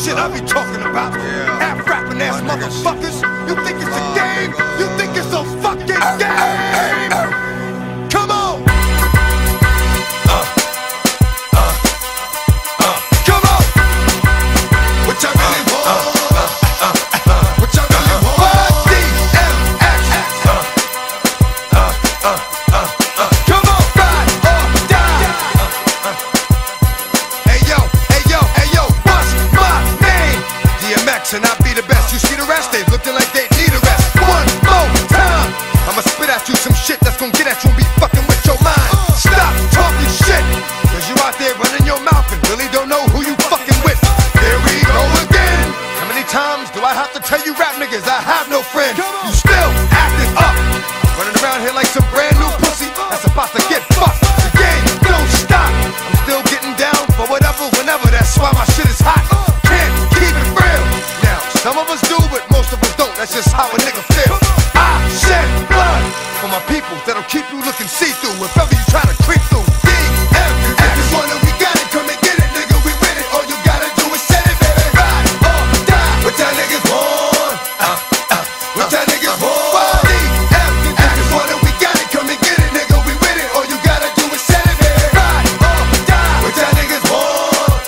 shit I be talking about. Half rapping ass motherfuckers. You think it's a game? You think it's a fucking game? Come on! Come on! What y'all really want? What y'all really want? DMX. Come on, ride or die. Hey yo, what's my name? DMX and I be the best. You see the rest, they looking like they need a rest. One more time, I'ma spit at you some shit that's gonna get at you and be fucking with your mind. Stop talking shit, cause you out there running your mouth and really don't know who you fucking with. Here we go again. How many times do I have to tell you rap niggas I have no friends? You still acting up, running around here like some brand new pussy that's about to get fucked. The game don't stop, I'm still getting down for whatever, whenever. That's why my shit is hot. Can't keep it real. Now, some of us do, but most of us don't. That's just how a nigga feel. I shed blood for my people that'll keep you looking see-through if ever you try to creep through. DMX. I just wanna, we got it, come and get it, nigga, we with it. All you gotta do is set it, baby. Ride or die. What y'all niggas want? What y'all niggas want? DMX. I just wanna, we got it, come and get it, nigga, we with it. All you gotta do is set it, baby. Ride or die. What y'all niggas want?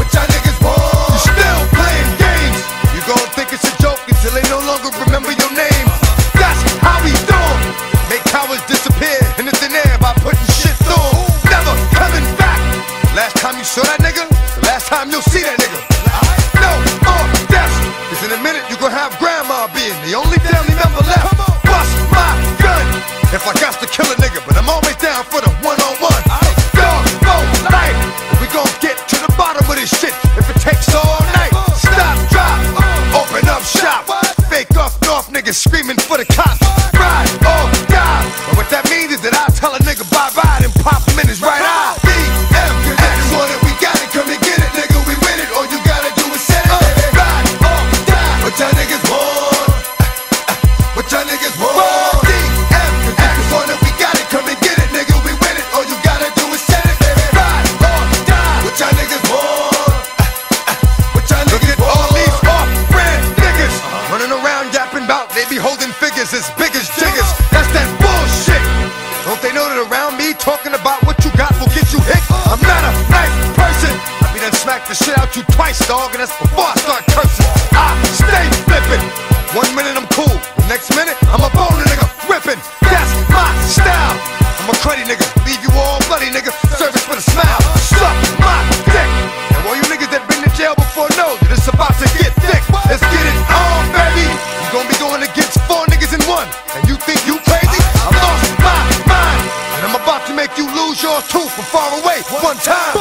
What y'all niggas want? You still playing games. You gon' think it's a joke until they no longer remember your name. That's how we do it. Make cowards disappear in the thin air by putting shit through 'em. Never coming back. Last time you saw that nigga, the last time you'll see that nigga. No more deaths, cause in a minute you gon' have grandma being the only family member left. Bust my gun if I got to kill a nigga, but I'm always down for the one-on-one. Dog for life, we gon' get to the bottom of this shit if it takes all night. Stop, drop, open up shop. Fake off north niggas screaming for the cops. Ride or die. But what that means is that I tell a nigga bye-bye and pop him in his right eye. DMX. I just want it, we got it, come and get it, nigga, we with it. All you gotta do is set it, baby. Ride or die. What y'all niggas want? What y'all niggas want? DMX. I just want it, we got it, come and get it, nigga, we with it. All you gotta do is set it, baby. Ride or die. What y'all niggas want? What y'all niggas want? All these off-brand niggas running around yapping about they be holding figures as big as jiggers. That's that bullshit. Don't they know that around me talking about what you got will get you hit? I'm not a nice person. I be done smack the shit out you twice, dog, and that's before I start cursing. I stay flipping. 1 minute I'm cool, the next minute I'm a bone nigga whipping. That's my style. I'm a cruddy nigga, leave you all bloody nigga. Service with a smile. Suck my dick. And all you niggas that been to jail before know that it's about to get thick. Let's get it on, baby. You gon' be going against 4 niggas in 1, and you think you crazy? I lost my mind, and I'm about to make you lose yours too from far away one time.